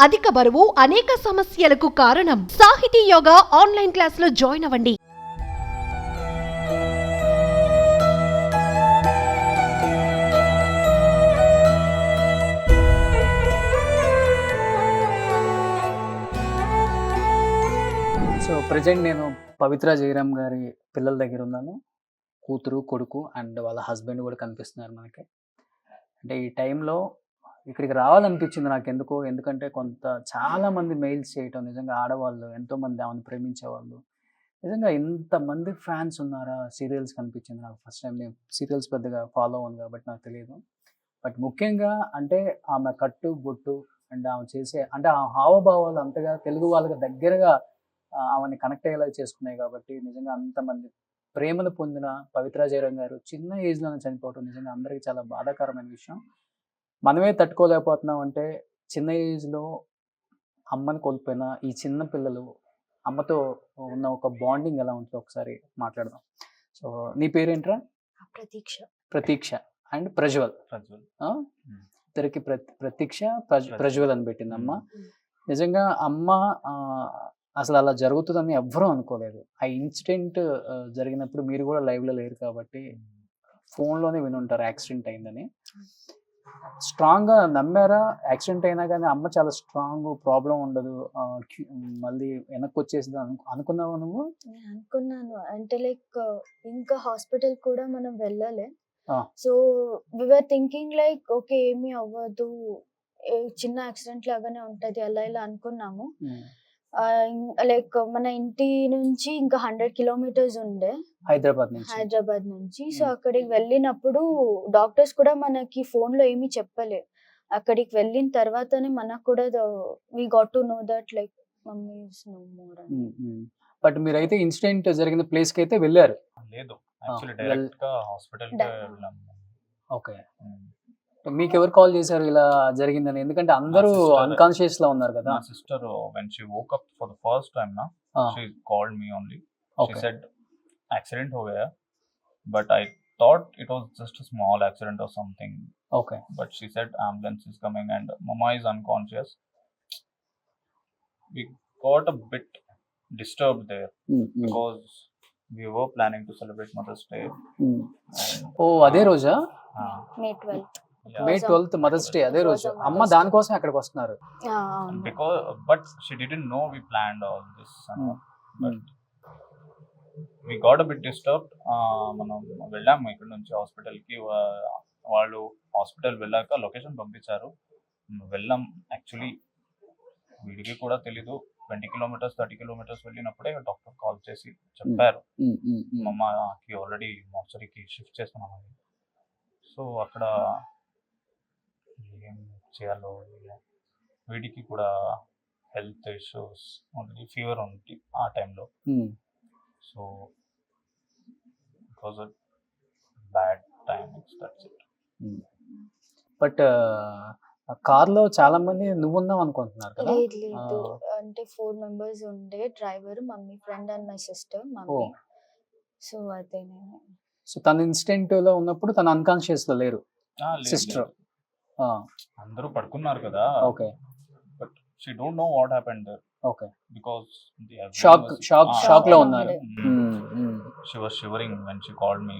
అధిక బరువు అనేక సమస్యలకు కారణం. సాహితీ యోగా ఆన్లైన్ క్లాసులో జాయిన్ అవ్వండి. సో ప్రెజెంట్ నేను పవిత్ర జయరామ్ గారి పిల్లల దగ్గర ఉన్నాను. కూతురు, కొడుకు అండ్ వాళ్ళ హస్బెండ్ కూడా కనిపిస్తున్నారు మనకి. అంటే ఈ టైంలో ఇక్కడికి రావాలనిపించింది నాకెందుకో. ఎందుకంటే చాలామంది మెయిల్స్ చేయటం, నిజంగా ఆడవాళ్ళు ఎంతోమంది ఆమెను ప్రేమించేవాళ్ళు. నిజంగా ఇంతమంది ఫ్యాన్స్ ఉన్నారా సీరియల్స్ కనిపించింది నాకు ఫస్ట్ టైం. నేను సీరియల్స్ పెద్దగా ఫాలో అవ్వను కాబట్టి నాకు తెలియదు. బట్ ముఖ్యంగా అంటే ఆమె కట్టు, బొట్టు అండ్ ఆమె చేసే అంటే ఆ హావభావాలు అంతగా తెలుగు వాళ్ళకి దగ్గరగా ఆమెని కనెక్ట్ అయ్యేలా చేసుకున్నాయి కాబట్టి నిజంగా అంతమంది ప్రేమను పొందిన పవిత్ర జయరామ్ గారు చిన్న ఏజ్లోనే చనిపోవటం నిజంగా అందరికీ చాలా బాధాకరమైన విషయం. మనమే తట్టుకోలేకపోతున్నాం అంటే చిన్న ఏజ్లో అమ్మని కోల్పోయిన ఈ చిన్న పిల్లలు అమ్మతో ఉన్న ఒక బాండింగ్ ఎలా ఉంటుందో ఒకసారి మాట్లాడదాం. సో నీ పేరేంట్రా? ప్రతీక్ష అండ్ ప్రజ్వల్. ఇద్దరికి ప్రతీక్ష ప్రజ్వల్ అని పెట్టింది అమ్మ. నిజంగా అమ్మ అసలు అలా జరుగుతుందని ఎవ్వరూ అనుకోలేదు. ఆ ఇన్సిడెంట్ జరిగినప్పుడు మీరు కూడా లైవ్లో లేరు కాబట్టి ఫోన్లోనే వినుంటారు యాక్సిడెంట్ అయిందని. స్ట్రాంగ్గా నమ్మారా? యాక్సిడెంట్ అయినా కానీ అమ్మ చాలా స్ట్రాంగ్, ప్రాబ్లం ఉండదు, మళ్ళీ వెనక్కి వచ్చేసింది అనుకున్నావా నువ్వు? అనుకున్నాను. అంటే లైక్ ఇంకా హాస్పిటల్ కూడా మనం వెళ్ళాలి. So we were thinking like okay ఏమీ అవ్వదు, చిన్న యాక్సిడెంట్ లాగానే ఉంటది అలా ఇలా అనుకున్నాము. లైక్ మన ఇంటి నుంచి ఇంకా 100 కిలోమీటర్స్ ఉండే హైదరాబాద్ నుంచి. సో అక్కడికి వెళ్ళినప్పుడు డాక్టర్స్ కూడా మనకి ఫోన్ లో ఏమీ చెప్పలే. అక్కడికి వెళ్ళిన తర్వాతనే మనకు కూడా we got to know that like mummy is no more. But మీరైతే ఇన్సిడెంట్ జరిగిన ప్లేస్ కి అయితే వెళ్ళారు? లేదు, యాక్చువల్లీ డైరెక్ట్ గా హాస్పిటల్ కి వెళ్ళాము. ఓకే, మీకు ఎవరు కాల్ చేశారు ఇలా జరిగిందని? ఎందుకంటే అందరూ అన్కాన్షియస్ లో ఉన్నారు కదా. నా sister when she woke up for the first time na she called me only. She said accident ho gaya, but I thought it was just a small accident or something. Okay, but she said ambulance is coming and mama is unconscious. We got a bit disturbed there because we were planning to celebrate Mother's Day. అదే రోజా? May 12th mothers day అదే రోజు. అమ్మ దానికోసం అక్కడికి వస్తున్నారు. Because but she didn't know we planned all this. But we got a bit disturbed. మనం వెళ్ళాము ఇక్కడ నుంచి హాస్పిటల్కి. వాళ్ళు హాస్పిటల్ వెళ్ళాక లొకేషన్ పంపించారు, వెళ్ళాం. యాక్చువల్లీ వీడికి కూడా తెలీదు. 20 కిలోమీటర్స్ 30 కిలోమీటర్స్ వెళ్ళినప్పుడే డాక్టర్ కాల్ చేసి చెప్పారు మమ్మకి ఆల్రెడీ మార్చరీకి షిఫ్ట్ చేస్తున్నామని. సో అక్కడ ఏం చేయాలో, వీడికి కూడా హెల్త్ ఇష్యూస్ ఉంది, ఫీవర్ ఉంది ఆ టైంలో. So it was a bad time. That's it. But కార్లో చాలా మంది నువ్వున్నావు అనుకుంటున్నారు కదా? లేదు, అంటే 4 members ఉండే, driver, mummy, friend and my sister, mummy. So అదే. సో తన ఇన్సిడెంట్ లో ఉన్నప్పుడు తన అన్కాన్షియస్ లో లేరు సిస్టర్? అందరూ పడుకున్నారు కదా. Okay, but she don't know what happened there. Okay, because shock లో ఉన్నారు. She was shivering when she called me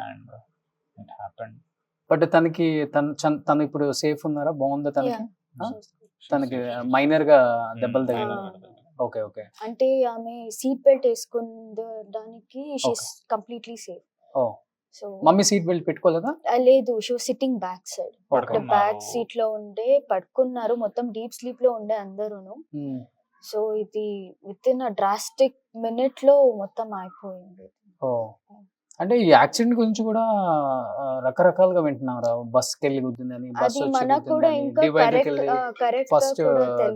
and it happened. బట్ తను ఇప్పుడు సేఫ్ ఉన్నారా? బాగుందా తనకి? తనకి మైనర్ గా దెబ్బలు తగిలింది. ఓకే ఓకే, అంటే ఆమె సీట్ బెల్ట్ వేసుకునడానికి she's completely safe. So mummy seat belt పెట్టుకోలేదా? లేదు, she was sitting back side. Back seat లో ఉండే పడుకున్నారు, మొత్తం డీప్ స్లీప్ లో ఉండే అందరూను. సో ఇది within a drastic minute లో మొత్తం అయిపోయింది. అంటే ఈ యాక్సిడెంట్ గురించి కూడా రకరకాలుగా వింటున్నారా? బస్కి వెళ్ళి గుద్దిందని, బస్ ఫస్ట్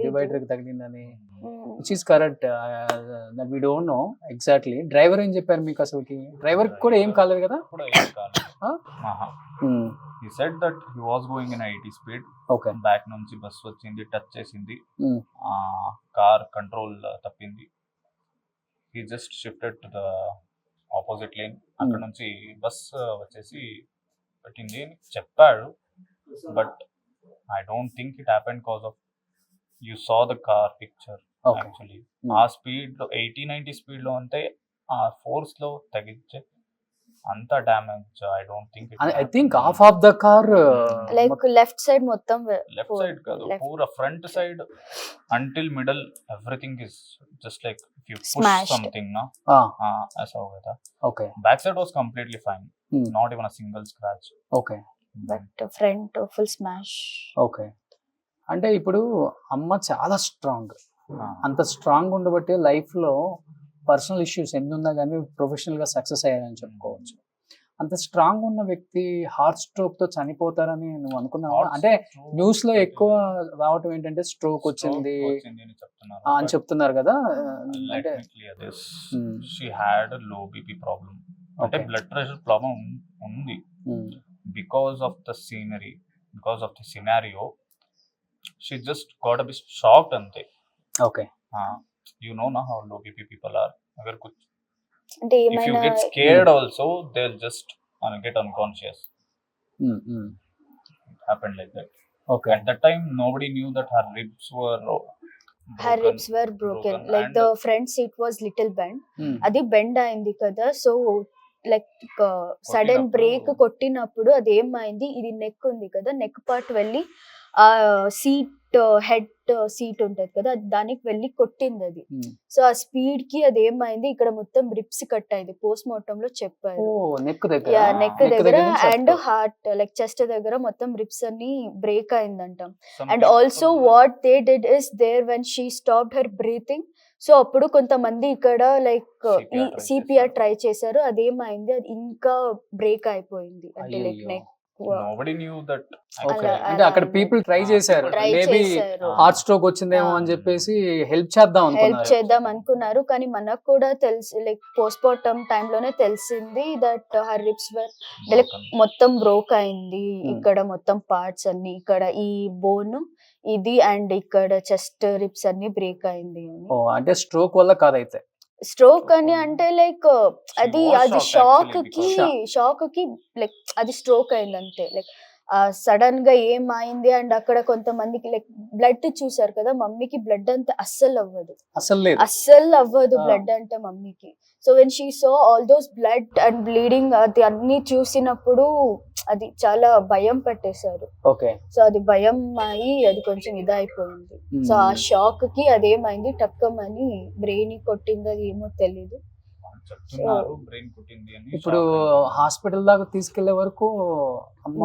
డివైడర్ కి తగిలిందని, which is correct. That we don't know exactly. Driver ఏం చెప్పారు మీకు? అసలుకి డ్రైవర్ కూడా ఏం కాలేదు కదా? He said that he was going in 80 speed. Okay. Back నుంచి బస్ వచ్చింది, టచ్ చేసింది, కార్ కంట్రోల్ తప్పింది. He just shifted to the opposite lane. అక్కడ నుంచి బస్ వచ్చేసి పెట్టింది అని చెప్పాడు. But I don't think it happened because of you saw the car picture okay actually. Hmm. ఆ స్పీడ్ లో 80-90 స్పీడ్ లో అంటే ఆ ఫోర్స్ లో తగ్గించే అంత damage I don't think I think half of the car like left side మొత్తం left side కాదు పూరా front side until middle everything is just like if you push Smashed. Something నా ऐसा हो गया था. Okay Back side was completely fine. Not even a single scratch. Okay but front full smash. Okay అంటే ఇప్పుడు అమ్మ చాలా స్ట్రాంగ్, Ah. అంత స్ట్రాంగ్ ఉండబట్టి లైఫ్లో పర్సనల్ ఇష్యూస్ ఎన్ని ఉన్నా కానీ ప్రొఫెషనల్గా సక్సెస్ అయ్యారని చెప్పుకోవచ్చు. అంత స్ట్రాంగ్ ఉన్న వ్యక్తి హార్ట్ స్ట్రోక్తో చనిపోతారని నువ్వు అనుకున్నావా? అంటే న్యూస్లో ఎక్కువ రావటం ఏంటంటే స్ట్రోక్ వచ్చింది అని చెప్తున్నారు. అని చెప్తున్నారు కదా. Let అంటే me clear this. Hmm. She had a low BP problem. అంటే Okay. బ్లడ్ ప్రెషర్ ప్రాబ్లం ఉంది because of the scenery, because of the scenario. She just got a bit shocked అంతే. Okay You know na how low BP people are. అగర్ కుచ్ అంటే if you ఏమైనా get scared also they'll just get unconscious. It happened like that. Okay At that time nobody knew that her ribs were her broken. ribs were broken. Like and the front seat was little bent. అది bend అయింది కదా. So like sudden కొట్టినప్పుడు- break కొట్టినప్పుడు అది ఏమైంది, ఇది neck ఉంది కదా, నెక్ పార్ట్ వెళ్ళి ఆ సీట్ హెడ్ సీట్ ఉంటది కదా, దానికి వెళ్ళి కొట్టింది అది. సో ఆ స్పీడ్ కి అది ఏమైంది, ఇక్కడ మొత్తం రిప్స్ కట్ అయింది. పోస్ట్ మార్టం లో చెప్పారు. నెక్ దగ్గర నెక్ neck దగ్గర నుంచి and up. Heart like chest దగ్గర మొత్తం రిప్స్ అన్ని బ్రేక్ అయిందంట. Some and people- also what they did is there when she stopped her breathing. So అప్పుడు కొంతమంది ఇక్కడ లైక్ CPR try సిపిఆర్ చేశారు. ట్రై చేశారు, అదేమైంది, అది ఇంకా బ్రేక్ అయిపోయింది. అంటే లైక్ అయ్యయ్యో. Neck nobody knew that. ఓకే అలా- అంటే అక్కడ అలా పీపుల్ ట్రై చేశారు, ట్రై మేబీ చేశారు, హార్ట్ స్ట్రోక్ వచ్చిందేమో అని చెప్పేసి హెల్ప్ చేద్దాం హెల్ప్ అనుకున్నారు. చేద్దాం అనుకున్నారు. కానీ మనకు కూడా తెలిసి లైక్ పోస్ట్ మార్టం టైంలోనే తెలిసింది that her ribs like broken. మొత్తం బ్రోక్ అయింది. ఇక్కడ మొత్తం పార్ట్స్ అన్ని, ఇక్కడ ఈ బోన్ ఇది అండ్ ఇక్కడ చెస్ట్ రిప్స్ అన్ని బ్రేక్ అయింది అని. ఓ అంటే స్ట్రోక్ వల్ల కాదైతే. స్ట్రోక్ అని అంటే లైక్ అది was అది shocked షాక్ actually కి because- షాక్ కి లైక్ అది స్ట్రోక్ అయింది అంతే. లైక్ సడన్ గా ఏమైంది అండ్ అక్కడ కొంతమందికి లైక్ బ్లడ్ చూసారు కదా, మమ్మీకి బ్లడ్ అంతా అస్సలు అవ్వదు, అసలు లేదు. అస్సలు అవ్వదు Ah. బ్లడ్ అంటే మమ్మీకి. So when she so all those blood and bleeding అది అన్ని చూసినప్పుడు అది చాలా భయం పట్టేశారు. ఓకే సో అది భయం అయి అది కొంచెం ఇదైపోయింది. సో ఆ షాక్ కి అదేమైంది, టక్కమని బ్రెయిన్ కొట్టింది, అది ఏమో తెలీదు. వాళ్ళు చెప్తున్నారు బ్రెయిన్ కుట్టింది అని. ఇప్పుడు హాస్పిటల్ దాకా తీసుకెళ్లే వరకు అమ్మ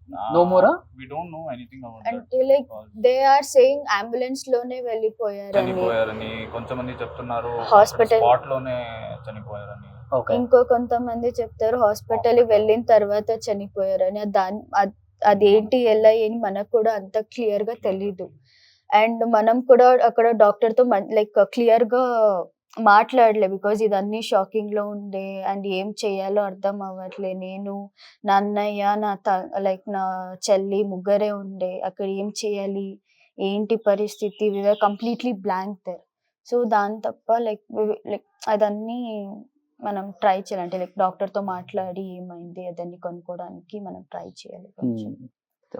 Ah, no more? we don't know anything about that. అంటే like because they are saying ambulance లోనే వెళ్ళిపోయారని, చనిపోయారని కొంతమంది చెప్తున్నారు, Hospital- స్పాట్ లోనే చనిపోయారని. ఓకే ఇంకో కొంతమంది చెప్తారు హాస్పిటల్ వెళ్ళిన తర్వాత చనిపోయారని. అదేంటి ఎలా అని మనకు కూడా అంత క్లియర్ గా తెలీదు. అండ్ మనం కూడా అక్కడ డాక్టర్ తో లైక్ క్లియర్ గా మాట్లాడలే, బికాజ్ ఇదన్నీ షాకింగ్ లో ఉండే అండ్ ఏం చేయాలో అర్థం అవ్వట్లే. నేను నా అన్నయ్య లైక్ నా చెల్లి ముగ్గురే ఉండే, అక్కడ ఏం చేయాలి ఏంటి పరిస్థితి, we're completely blank there. So దాని తప్ప లైక్ అదన్నీ మనం ట్రై చేయాలి, అంటే లైక్ డాక్టర్ తో మాట్లాడి ఏమైంది అదన్నీ కనుక్కోవడానికి మనం ట్రై చేయాలి.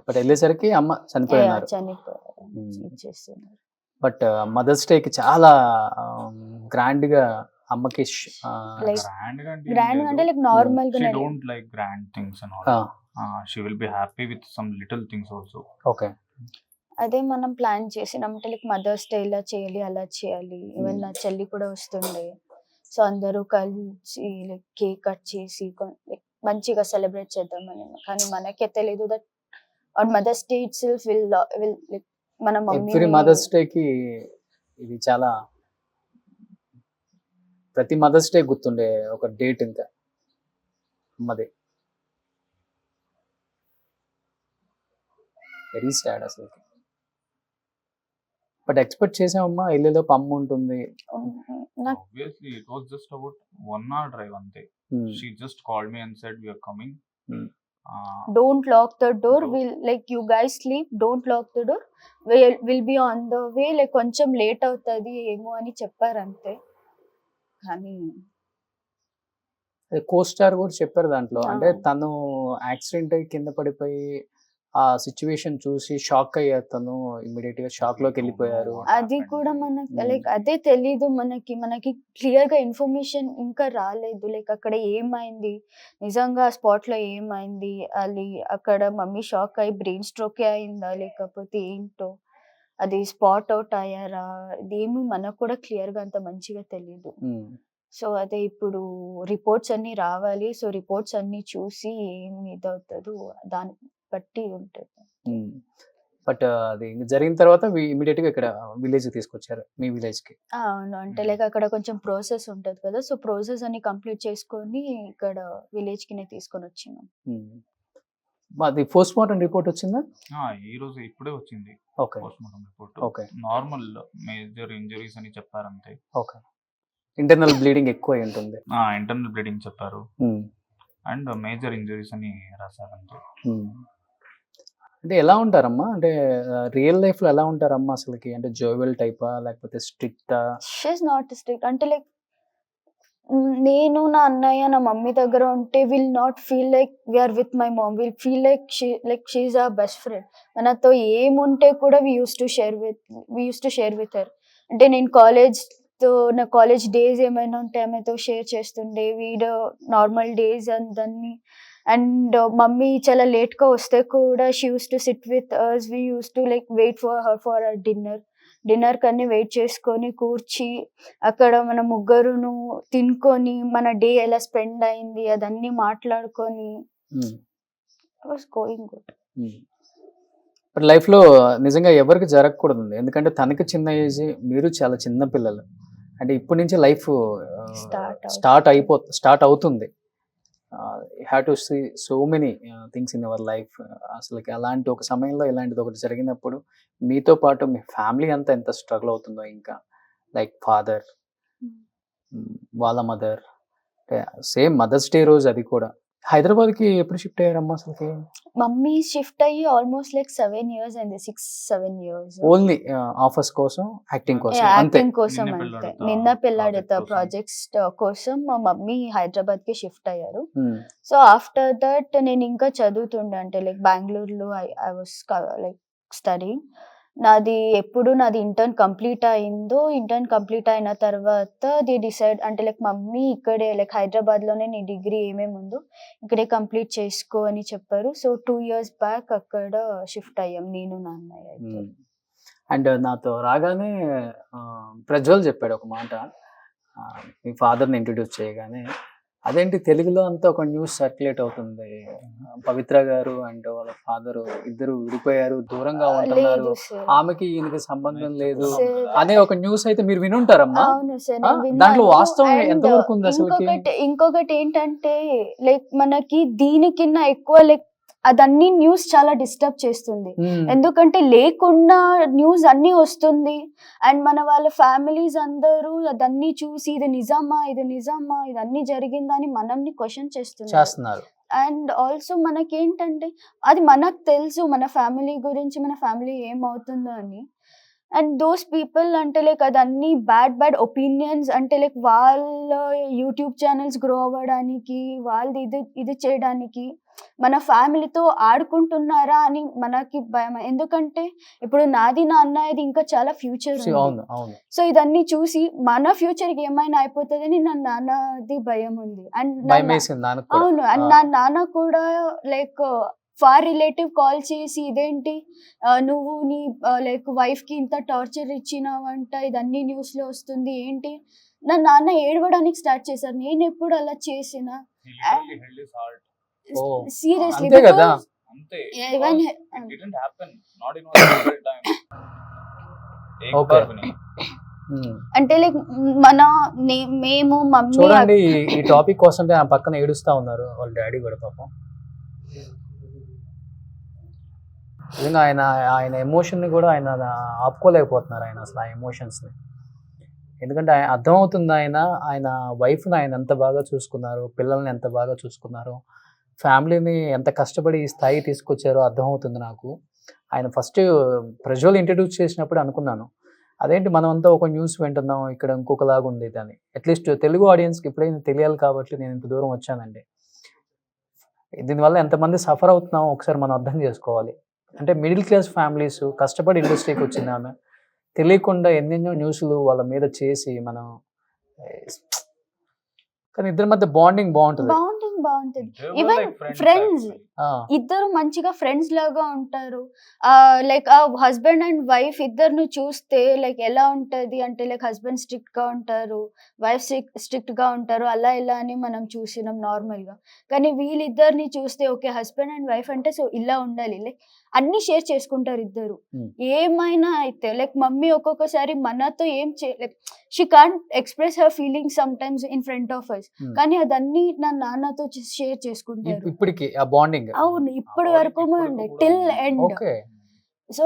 బట్ వెళ్ళేసరికి అమ్మ చనిపోయినారు. చనిపోయారు ఇచ్చేస్తున్నారు. బట్ మదర్స్ డేకి చాలా గ్రాండ్ గా అమ్మకి Like, గ్రాండ్ అంటే లైక్ నార్మల్ she గా don't like grand things and all. She will be happy with some little things also. Okay అదే మనం ప్లాన్ చేసినాం, అంటే లైక్ మదర్స్ డే ఇలా చేయాలి అలా చేయాలి. ఈవెన్ నా చెల్లి కూడా వస్తుండే, సో అందరూ కలిసి లైక్ కేక్ కట్ చేసి like మంచిగా సెలబ్రేట్ చేద్దామని. కానీ మనకే తెలియదు that on mother's day itself will like మన ఎవ్రీ మదర్స్ డేకి ఇది చాలా, ప్రతి మదర్స్ డే గుర్తుండే ఒక డేట్ ఇంకా అమ్మది. వెరీ సాడ్ అసలు. బట్ ఎక్స్పెక్ట్ చేసామమ్మా వెళ్ళేలోపు అమ్మ ఉంటుంది. నాకు Obviously it was just about 1 hour drive ante. She just called me and said we are coming. don't lock the door, will like you guys sleep, don't lock the door, will be on the way, like కొంచెం late అవుతుంది ఏమో అని చెప్పారు అంతే. కానీ co star కూడా చెప్పారు దాంట్లో, ఆ. అంటే తను యాక్సిడెంట్ అయ్యి కింద పడిపోయి ఆ సిచ్యువేషన్ చూసి షాక్ అయ్యారు, తను ఇమ్మీడియట్ గా షాక్ లోకి వెళ్ళిపోయారు. అది కూడా మనకి లైక్ అదే తెలీదు మనకి క్లియర్ గా ఇన్ఫర్మేషన్ ఇంకా రాలేదు. లైక్ అక్కడ ఏమైంది, నిజంగా స్పాట్ లో ఏమైంది, అది అక్కడ మమ్మీ షాక్ అయ్యి బ్రెయిన్ స్ట్రోక్ అయిందా లేకపోతే ఏంటో, అది స్పాట్ అవుట్ అయ్యారా, ఇదేమి మనకు కూడా క్లియర్ గా అంత మంచిగా తెలీదు. సో అదే ఇప్పుడు రిపోర్ట్స్ అన్ని రావాలి. సో రిపోర్ట్స్ అన్ని చూసి ఏం ఇదవుతుందో దాన్ని బట్టి ఉంటుంది. బట్ అది జరిగిన తర్వాత ఇమీడియట్ గా ఇక్కడ విలేజ్ తీసుకొచ్చారు, మీ విలేజ్ కి. అవును, అంటే లైక్ అక్కడ కొంచెం ప్రాసెస్ ఉంటది కదా, సో ప్రాసెస్ అన్ని కంప్లీట్ చేసుకొని ఇక్కడ విలేజ్ కి తీసుకొని వచ్చినాం. అది పోస్ట్ మార్టం రిపోర్ట్ వచ్చిందా? ఈ రోజు ఇప్పుడే వచ్చింది okay. Post mortem report. Okay. Normal major injuries అని చెప్పారు అంతే. ఓకే. ఇంటర్నల్ బ్లీడింగ్ ఎక్కువ అయి ఉంటుంది. ఇంటర్నల్ బ్లీడింగ్ చెప్పారు అండ్ మేజర్ ఇంజరీస్ అని రాశారు అంతే. అంటే ఎలా ఉంటారమ్మా, అంటే రియల్ లైఫ్ లో ఎలా ఉంటారమ్మా అసలుకి? అంటే జోవెల్ టైపా లేకపోతే స్ట్రిక్టా? She's not strict. అంటే లైక్ నేను నా అన్నయ్య నా మమ్మీ దగ్గర ఉంటే will not feel like we're with my mom, will feel like she's our best friend. మనతో ఏముంటే కూడా we use to share with her. అంటే నేను నా కాలేజ్ డేస్ ఏమైనా ఉంటే ఆమెతో షేర్ చేస్తుండే, వీడియో నార్మల్ డేస్ దాన్ని. అండ్ మమ్మీ చాలా లేట్గా వస్తే కూడా she uses to sit with us, we use to like wait for our dinner కన్నీ వెయిట్ చేసుకొని కూర్చి అక్కడ మన ముగ్గురును తినుకొని మన డే ఎలా స్పెండ్ అయింది అదన్నీ మాట్లాడుకొని was going good. But life లో నిజంగా ఎవరికి జరగకూడదు, ఎందుకంటే తనకి చిన్న ఏజ్, మీరు చాలా చిన్న పిల్లలు. అంటే ఇప్పటి నుంచి లైఫ్ స్టార్ట్ అవుతుంది. You have to see so many things in our life. అసలు అలాంటి ఒక సమయంలో ఇలాంటిది ఒకటి జరిగినప్పుడు మీతో పాటు మీ ఫ్యామిలీ అంతా ఎంత స్ట్రగుల్ అవుతుందో, ఇంకా లైక్ ఫాదర్, వాళ్ళ మదర్, సేమ్ మదర్స్ డే రోజు అది కూడా. హైదరాబాద్కి ఎప్పుడు షిఫ్ట్ అయ్యారమ్మా అసలుకి? మమ్మీ షిఫ్ట్ అయ్యి ఆల్మోస్ట్ లైక్ 7 years అయింది, 6-7 years. ఓన్లీ ఆఫర్స్ కోసం, యాక్టింగ్ కోసం అంతే? యాక్టింగ్ కోసం అంతే. నిన్న పెళ్ళాడతా ప్రాజెక్ట్స్ కోసం మా మమ్మీ హైదరాబాద్ కి షిఫ్ట్ అయ్యారు. సో ఆఫ్టర్ దట్ నేను ఇంకా చదువుతుండే, అంటే లైక్ బెంగళూరులో ఐ వాస్ లైక్ స్టడీయింగ్. నాది ఇంటర్న్ కంప్లీట్ అయిన తర్వాత ది డిసైడ్, అంటే లైక్ మమ్మీ ఇక్కడే లైక్ హైదరాబాద్ లోనే నీ డిగ్రీ ఏమేమి ఉందో ఇక్కడే కంప్లీట్ చేసుకో అని చెప్పారు. సో 2 years బ్యాక్ అక్కడ షిఫ్ట్ అయ్యాం నేను నా అన్నయ్య. అండ్ నాతో రాగానే ప్రజ్వల్ చెప్పాడు ఒక మాట, మీ ఫాదర్ని ఇంట్రడ్యూస్ చేయగానే, అదేంటి తెలుగులో అంతా ఒక న్యూస్ సర్క్యులేట్ అవుతుంది, పవిత్ర గారు అండ్ వాళ్ళ ఫాదర్ ఇద్దరు విడిపోయారు, దూరంగా ఉంటున్నారు, ఆమెకి ఈయనకి సంబంధం లేదు అనే ఒక న్యూస్ అయితే మీరు వినుంటారమ్మా. అవును సార్, దాంట్లో వాస్తవం ఎంతవరకు ఉంది అసలు? ఇంకొకటి ఏంటంటే లైక్ మనకి దీనికన్నా ఎక్కువ లైక్ అదన్నీ న్యూస్ చాలా డిస్టర్బ్ చేస్తుంది. ఎందుకంటే లేకుండా న్యూస్ అన్ని వస్తుంది అండ్ మన వాళ్ళ ఫ్యామిలీస్ అందరూ అదన్నీ చూసి ఇది నిజమా ఇదన్నీ జరిగిందా అని మనల్ని క్వశ్చన్ చేస్తున్నారు. అండ్ ఆల్సో మనకేంటంటే అది మనకు తెలుసు మన ఫ్యామిలీ గురించి, మన ఫ్యామిలీ ఏమవుతుందో అని. అండ్ దోస్ పీపుల్ అంటే లైక్ అదన్నీ బ్యాడ్ ఒపీనియన్స్, అంటే లైక్ వాళ్ళ యూట్యూబ్ ఛానల్స్ గ్రో అవ్వడానికి, వాళ్ళది ఇది చేయడానికి మన ఫ్యామిలీతో ఆడుకుంటున్నారా అని మనకి భయం. ఎందుకంటే ఇప్పుడు నాది నా అన్నయ్యది ఇంకా చాలా ఫ్యూచర్ ఉంది. సో ఇదన్నీ చూసి మన ఫ్యూచర్ కి ఏమైనా అయిపోతుందని నా నాన్నది భయం ఉంది. అండ్ అవును, అండ్ నా నాన్న కూడా లైక్ ఫార్ రిలేటివ్ కాల్ చేసి ఇదేంటి నువ్వు నీ లైక్ వైఫ్ కి ఇంత టార్చర్ ఇచ్చినావంట, ఇదన్నీ న్యూస్ లో వస్తుంది ఏంటి. నా నాన్న ఏడవడానికి స్టార్ట్ చేశారు, నేను ఎప్పుడు అలా చేసిన. సీరియస్లీ అంటే లైక్ మేము మమ్మీ చూడండి ఈ టాపిక్ కోసం ఆ పక్కన ఏడుస్తా ఉన్నారు వాళ్ళ డాడీ కూడా పాపం. నిజంగా ఆయన ఎమోషన్ ని కూడా ఆయన ఆపుకోలేకపోతున్నారు, ఆయన అసలు ఆ ఎమోషన్స్ ని. ఎందుకంటే అర్థమవుతుంది ఆయన వైఫ్ని ఆయన ఎంత బాగా చూసుకున్నారు, పిల్లల్ని ఎంత బాగా చూసుకున్నారు, ఫ్యామిలీని ఎంత కష్టపడి ఈ స్థాయి తీసుకొచ్చారో అర్థమవుతుంది నాకు. ఆయన ఫస్ట్ ప్రజ్వల్ ఇంట్రడ్యూస్ చేసినప్పుడు అనుకున్నాను, అదేంటి మనం అంతా ఒక న్యూస్ వింటున్నాం, ఇక్కడ ఇంకొకలాగా ఉంది అని. అట్లీస్ట్ తెలుగు ఆడియన్స్కి ఇప్పుడైనా తెలియాలి కాబట్టి నేను ఇంత దూరం వచ్చానండి. దీనివల్ల ఎంతమంది సఫర్ అవుతున్నామో ఒకసారి మనం అర్థం చేసుకోవాలి. అంటే మిడిల్ క్లాస్ ఫ్యామిలీస్ కష్టపడి ఇండస్ట్రీకి వచ్చింది ఆమె, తెలియకుండా ఎన్నెన్నో న్యూస్లు వాళ్ళ మీద చేసి మనం కానీ ఇద్దరి మధ్య బాండింగ్ బాగుంటుంది. బాగుంటుంది. They were Even like friends. actually. ఇద్దరు మంచిగా ఫ్రెండ్స్ లాగా ఉంటారు. లైక్ ఆ హస్బెండ్ అండ్ వైఫ్ ఇద్దరును చూస్తే లైక్ ఎలా ఉంటది అంటే లైక్ హస్బెండ్ స్ట్రిక్ట్ గా ఉంటారు, వైఫ్ స్ట్రిక్ట్ గా ఉంటారు, అలా ఇలా అని మనం చూసినాం నార్మల్ గా. కానీ వీళ్ళిద్దరిని చూస్తే ఓకే హస్బెండ్ అండ్ వైఫ్ అంటే సో ఇలా ఉండాలి, లైక్ అన్ని షేర్ చేసుకుంటారు ఇద్దరు. ఏమైనా అయితే లైక్ మమ్మీ ఒక్కొక్కసారి మనతో ఏం like she can't express her feelings some times in front of us, కానీ అదన్నీ నా నాన్నతో షేర్ చేసుకుంటారు. ఇప్పటికి ఆ బాండింగ్ అవును, ఇప్పటి వరకు ఉండే టిల్ ఎండ్. ఓకే. సో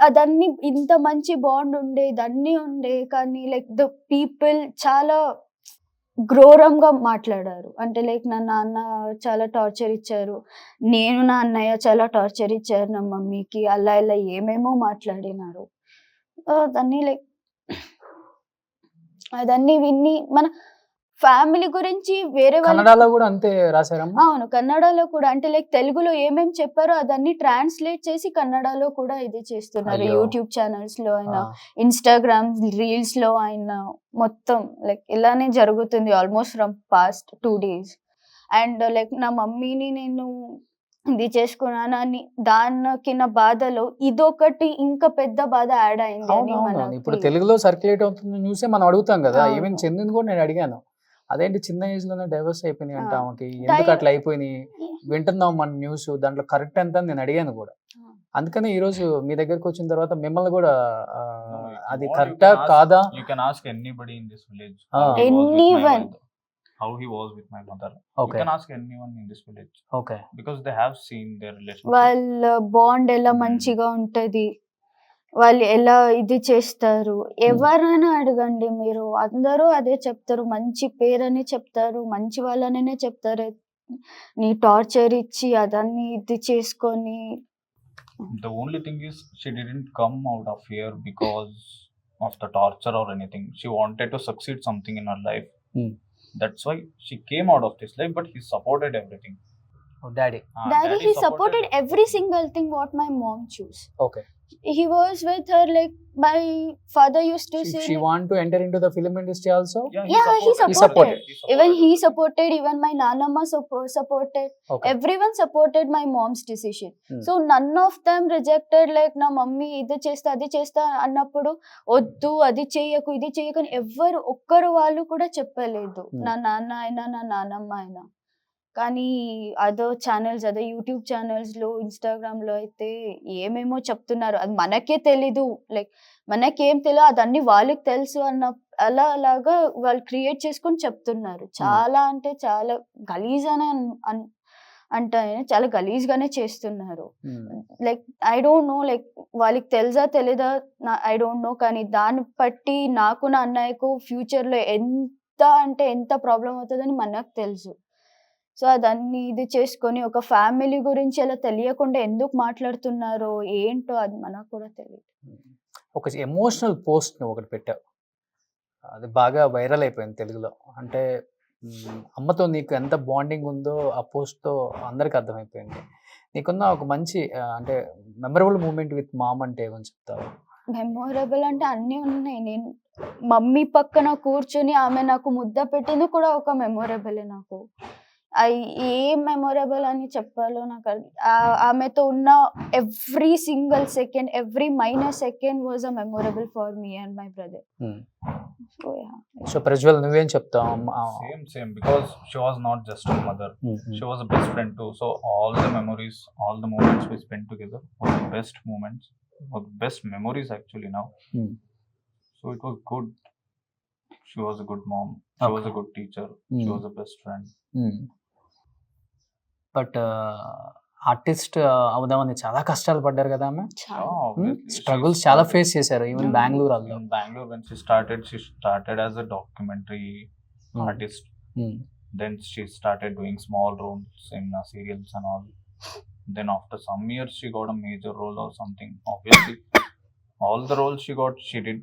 అదన్నీ ఇంత మంచి బాండ్ ఉండే, ఇదన్నీ ఉండే, కానీ లైక్ ద పీపుల్ చాలా ఘోరంగా మాట్లాడారు. అంటే లైక్ నా నాన్న చాలా టార్చర్ ఇచ్చారు, నేను నా అన్నయ్య చాలా టార్చర్ ఇచ్చారు నా మమ్మీకి, అలా ఇలా ఏమేమో మాట్లాడినారు. దాన్ని లైక్ అదన్నీ విని మన ఫ్యామిలీ గురించి వేరే వాళ్ళు కన్నడలో కూడా అంతే రాశారమ్మా. అవును, కన్నడలో కూడా అంటే లైక్ తెలుగులో ఏమేం చెప్పారో అదన్నీ ట్రాన్స్లేట్ చేసి కన్నడలో కూడా ఇది చేస్తున్నారు. అయ్యో. యూట్యూబ్ ఛానల్స్ లో అయినా, ఇన్స్టాగ్రామ్ రీల్స్ లో అయినా, మొత్తం లైక్ ఇలానే జరుగుతుంది almost from past 2 days. And like నా మమ్మీని నేను ఇది చేసుకున్నాను అని దానికి నా బాధలో ఇదొకటి ఇంకా పెద్ద బాధ యాడ్ అయింది అని అవునవును. ఇప్పుడు మనకి. తెలుగులో సర్క్యులేట్ అవుతున్న న్యూసే మనం అడుగుతాం కదా. అవును. ఈవెన్ చెందింది కూడా నేను అడిగాను, అదేంటి చిన్న ఏజ్ లోనే డైవర్స్ అయిపోయినాయి అంటే ఆమెకి ఎందుకు Di- అట్లా అయిపోయినాయి, వింటున్నాం మన న్యూస్, దాంట్లో కరెక్ట్ ఎంత అని నేను అడిగాను కూడా. అందుకని ఈ రోజు మీ దగ్గరకు వచ్చిన తర్వాత మిమ్మల్ని కూడా No, if you అది want, you కరెక్టా can ask- కాదా. You can ask anybody in this village Ah. how he was with my Anyone. mother. How he was with my mother. Okay. You can ask anyone in this village okay. because they have seen their relationship. వాళ్ళ bond ఎలా Hmm. మంచిగా ఉంటది, వాళ్ళు ఎలా ఇది చేస్తారు, ఎవరైనా అడగండి మీరు, అందరూ అదే చెప్తారు, మంచి పేరని చెప్తారు, మంచి వాళ్ళనే చెప్తారు. నీ టార్చర్ ఇచ్చి అదన్నీ ఇది చేసుకొని. The only thing is she didn't come out of here because of the torture or anything. She wanted to succeed something in her life. Hmm. That's why she came out of this life, but he supported everything. Daddy. Daddy, he supported every single thing what my mom chose. Okay. He was with her, like my father used to say. She want to enter into the film industry also. Yeah, he supported. Even he supported, even my nanamma supported. Okay. Everyone supported my mom's decision. Hmm. So none of them rejected, like na mummy ఇది చేస్తా అది చేస్తా అన్నప్పుడు వద్దు అది చేయకు ఇది చేయకు అని ఎవ్వరు ఒక్కరు వాళ్ళు కూడా చెప్పలేదు. నా నాన్న అయినా నా నానమ్మ అయినా. కానీ అదో ఛానల్స్, అదే యూట్యూబ్ ఛానల్స్ లో, ఇన్స్టాగ్రామ్ లో అయితే ఏమేమో చెప్తున్నారు, అది మనకే తెలీదు, లైక్ మనకేం తెలియదు, అదన్నీ వాళ్ళకి తెలుసు అన్న అలాగా వాళ్ళు క్రియేట్ చేసుకొని చెప్తున్నారు. చాలా అంటే చాలా గలీజ్ అని అంటే చాలా గలీజ్ గానే చేస్తున్నారు. Like I don't no, like వాళ్ళకి తెలుసా తెలీదా ఐ డోంట్ నో, కానీ దాన్ని బట్టి నాకు నా అన్నయ్యకు ఫ్యూచర్ లో ఎంత అంటే ఎంత ప్రాబ్లం అవుతుందని మనకు తెలుసు. సో అదన్నీ ఇది చేసుకొని ఒక ఫ్యామిలీ గురించి అలా తెలియకుండా ఎందుకు మాట్లాడుతున్నారో ఏంటో అది మనకు కూడా తెలియదు. ఒక ఎమోషనల్ పోస్ట్ ఒకటి పెట్టావు, అది బాగా వైరల్ అయిపోయింది తెలుగులో. అంటే అమ్మతో నీకు ఎంత బాండింగ్ ఉందో ఆ పోస్ట్తో అందరికి అర్థమైపోయింది. నీకున్న ఒక మంచి అంటే మెమరబుల్ మూమెంట్ విత్ మామ్ అంటే ఏమని చెప్తావు? మెమొరబుల్ అంటే అన్నీ ఉన్నాయి. నేను మమ్మీ పక్కన కూర్చొని ఆమె నాకు ముద్ద పెట్టింది కూడా ఒక మెమొరబులే నాకు. ఏం మెమొరబుల్ అని చెప్పాలో నాకు ఆమెతో ఉన్న every single second, every minor second was a memorable for me and my brother. So Prajwal నువ్వేం చెప్తావు? Same because she was not just a mother, she was a best friend too. So all the memories, all the moments we spent together were the best moments, were the best memories actually now. So it was good. She was a good mom, she was a good teacher, she was a best friend. But artist అవుదామని చాలా కష్టాలు పడ్డారు కదా ఆమె. Struggles చాలా face చేశారు even Bengaluru. In Bangalore when she started as a documentary artist. Then she started doing small roles in serials and all. Then after some years she got a major role or something. Obviously all the roles she got, she did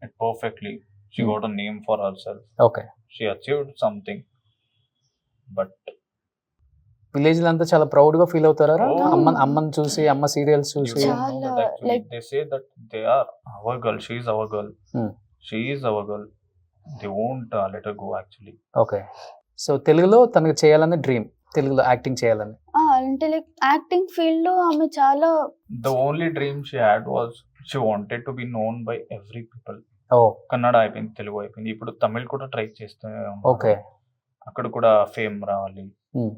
it perfectly. She got a name for herself. Okay. She achieved something, but village అంతా చాలా proud గా feel అవుతారా Oh. అమ్మని చూసి, అమ్మ serials You చూసి? don't know that Chala, actually. like- They say that they are our girl. She is our girl. Hmm. She is our girl. They won't let her go actually. Okay. So తెలుగులో తనకు చేయాలని dream, తెలుగులో acting చేయాలని. అంటే like acting field లో ఆమె చాలా The only dream she had was she wanted to be known by every people. ఓ కన్నడ అయిపోయింది, తెలుగు అయిపోయింది, ఇప్పుడు తమిళ్ కూడా ట్రై చేస్తూనే ఉన్నారు. ఓకే. అక్కడ కూడా ఫేమ్ రావాలి. Hmm.